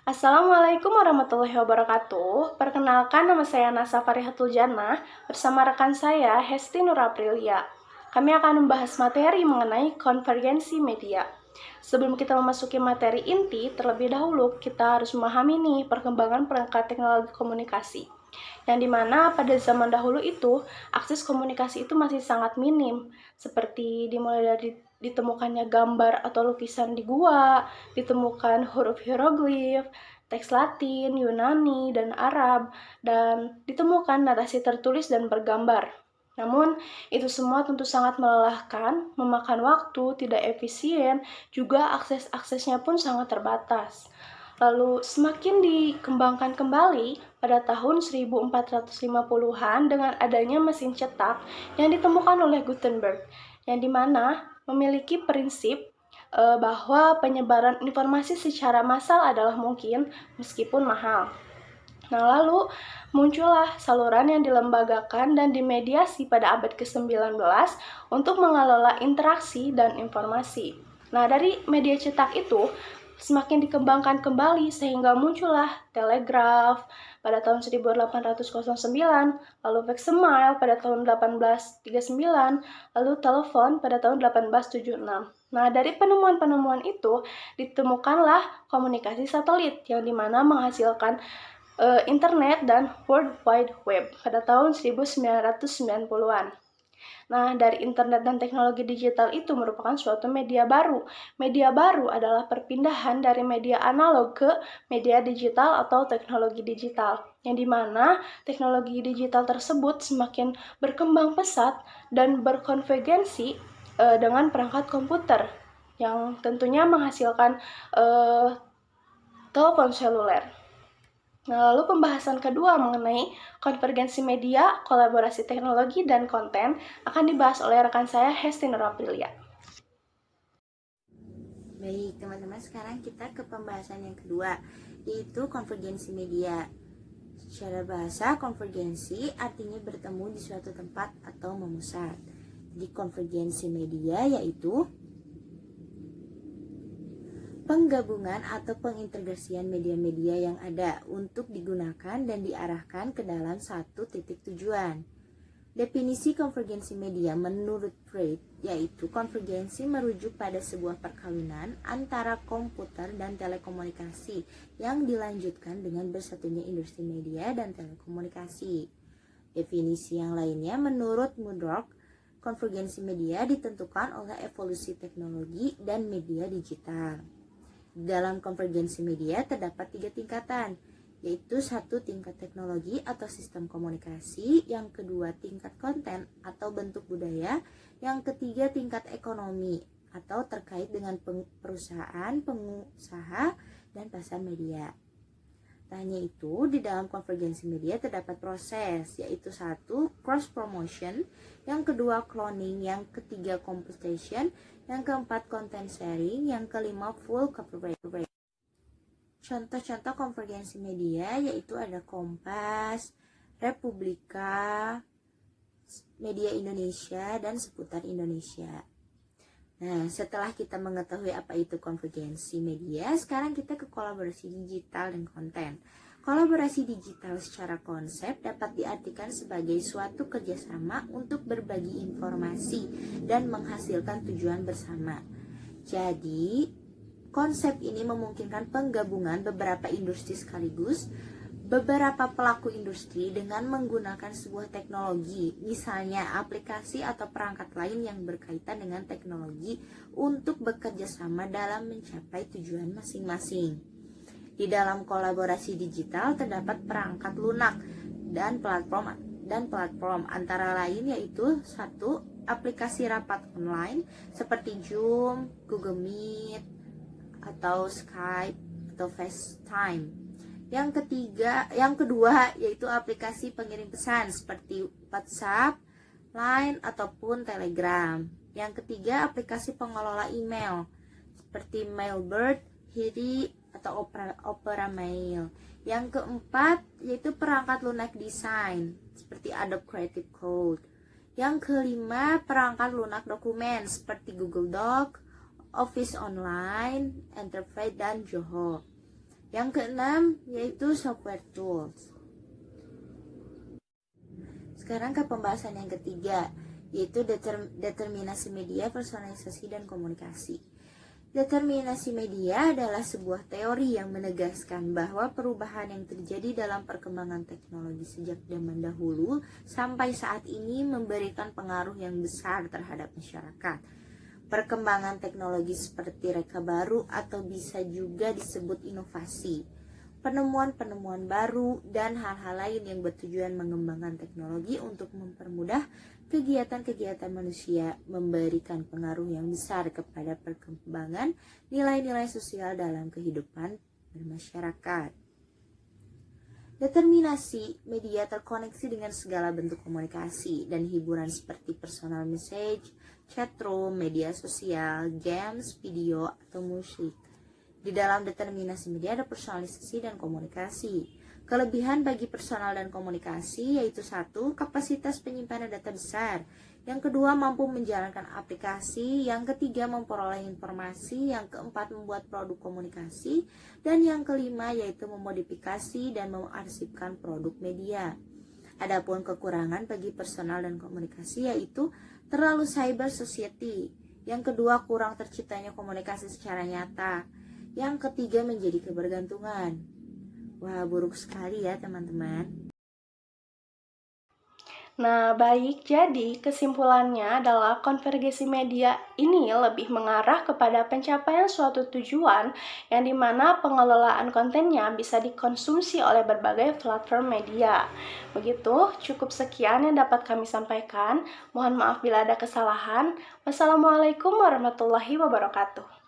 Assalamualaikum warahmatullahi wabarakatuh. Perkenalkan, nama saya Nasa Farihatul Jannah bersama rekan saya Hesti Nur Aprilia. Kami akan membahas materi mengenai konvergensi media. Sebelum kita memasuki materi inti, terlebih dahulu kita harus memahami nih perkembangan perangkat teknologi komunikasi. Yang dimana pada zaman dahulu itu, akses komunikasi itu masih sangat minim, seperti dimulai dari ditemukannya gambar atau lukisan di gua, ditemukan huruf hieroglif, teks Latin, Yunani, dan Arab, dan ditemukan narasi tertulis dan bergambar. Namun, itu semua tentu sangat melelahkan, memakan waktu, tidak efisien, juga akses-aksesnya pun sangat terbatas. Lalu semakin dikembangkan kembali pada tahun 1450-an dengan adanya mesin cetak yang ditemukan oleh Gutenberg, yang dimana memiliki prinsip bahwa penyebaran informasi secara massal adalah mungkin meskipun mahal. Nah, lalu muncullah saluran yang dilembagakan dan dimediasi pada abad ke-19 untuk mengelola interaksi dan informasi. Nah, dari media cetak itu semakin dikembangkan kembali sehingga muncullah telegraf pada tahun 1809, lalu facsimiles pada tahun 1839, lalu telepon pada tahun 1876. Nah, dari penemuan-penemuan itu ditemukanlah komunikasi satelit yang dimana menghasilkan internet dan World Wide Web pada tahun 1990-an. Nah, dari internet dan teknologi digital itu merupakan suatu media baru. Media baru adalah perpindahan dari media analog ke media digital atau teknologi digital, yang dimana teknologi digital tersebut semakin berkembang pesat dan berkonvergensi dengan perangkat komputer, yang tentunya menghasilkan telepon seluler. Nah, lalu pembahasan kedua mengenai konvergensi media, kolaborasi teknologi, dan konten akan dibahas oleh rekan saya Hesti Nur Aprilia. Baik, teman-teman, sekarang kita ke pembahasan yang kedua, yaitu konvergensi media. Secara bahasa, konvergensi artinya bertemu di suatu tempat atau memusat. Jadi konvergensi media yaitu penggabungan atau pengintegrasian media-media yang ada untuk digunakan dan diarahkan ke dalam satu titik tujuan. Definisi konvergensi media menurut Freud yaitu konvergensi merujuk pada sebuah perkawinan antara komputer dan telekomunikasi yang dilanjutkan dengan bersatunya industri media dan telekomunikasi. Definisi yang lainnya menurut Murdoch, konvergensi media ditentukan oleh evolusi teknologi dan media digital. Dalam konvergensi media terdapat 3 tingkatan, yaitu 1 tingkat teknologi atau sistem komunikasi, yang kedua tingkat konten atau bentuk budaya, yang ketiga tingkat ekonomi atau terkait dengan perusahaan, pengusaha, dan pasar media. Tak hanya itu, di dalam konvergensi media terdapat proses, yaitu 1 cross promotion, yang kedua cloning, yang ketiga computation, yang keempat content sharing, yang kelima full cooperation. Contoh-contoh konvergensi media yaitu ada Kompas, Republika, Media Indonesia, dan Seputar Indonesia. Nah, setelah kita mengetahui apa itu konvergensi media, sekarang kita ke kolaborasi digital dan konten. Kolaborasi digital secara konsep dapat diartikan sebagai suatu kerjasama untuk berbagi informasi dan menghasilkan tujuan bersama. Jadi, konsep ini memungkinkan penggabungan beberapa industri sekaligus, beberapa pelaku industri dengan menggunakan sebuah teknologi, misalnya aplikasi atau perangkat lain yang berkaitan dengan teknologi untuk bekerja sama dalam mencapai tujuan masing-masing. Di dalam kolaborasi digital terdapat perangkat lunak dan platform antara lain yaitu 1 aplikasi rapat online seperti Zoom, Google Meet, atau Skype atau FaceTime. Yang kedua yaitu aplikasi pengirim pesan seperti WhatsApp, Line, ataupun Telegram. Yang ketiga aplikasi pengelola email seperti Mailbird, Hiri, atau Opera Mail. Yang keempat yaitu perangkat lunak desain seperti Adobe Creative Cloud. Yang kelima perangkat lunak dokumen seperti Google Doc, Office Online, Enterprise, dan Zoho. Yang keenam yaitu software tools. Sekarang ke pembahasan yang ketiga, yaitu determinasi media, personalisasi, dan komunikasi. Determinasi media adalah sebuah teori yang menegaskan bahwa perubahan yang terjadi dalam perkembangan teknologi sejak zaman dahulu sampai saat ini memberikan pengaruh yang besar terhadap masyarakat. Perkembangan teknologi seperti reka baru atau bisa juga disebut inovasi, penemuan-penemuan baru, dan hal-hal lain yang bertujuan mengembangkan teknologi untuk mempermudah kegiatan-kegiatan manusia, memberikan pengaruh yang besar kepada perkembangan nilai-nilai sosial dalam kehidupan bermasyarakat. Determinasi media terkoneksi dengan segala bentuk komunikasi dan hiburan seperti personal message, chatroom, media sosial, games, video, atau musik. Di dalam determinasi media ada personalisasi dan komunikasi. Kelebihan bagi personal dan komunikasi yaitu 1. Kapasitas penyimpanan data besar. Yang kedua, mampu menjalankan aplikasi. Yang ketiga, memperoleh informasi. Yang keempat, membuat produk komunikasi. Dan yang kelima, yaitu memodifikasi dan mengarsipkan produk media. Adapun kekurangan bagi personal dan komunikasi yaitu terlalu cyber society. Yang kedua, kurang terciptanya komunikasi secara nyata. Yang ketiga, menjadi kebergantungan. Wah, buruk sekali ya teman-teman. Nah, baik, jadi kesimpulannya adalah konvergensi media ini lebih mengarah kepada pencapaian suatu tujuan yang dimana pengelolaan kontennya bisa dikonsumsi oleh berbagai platform media. Begitu, cukup sekian yang dapat kami sampaikan. Mohon maaf bila ada kesalahan. Wassalamualaikum warahmatullahi wabarakatuh.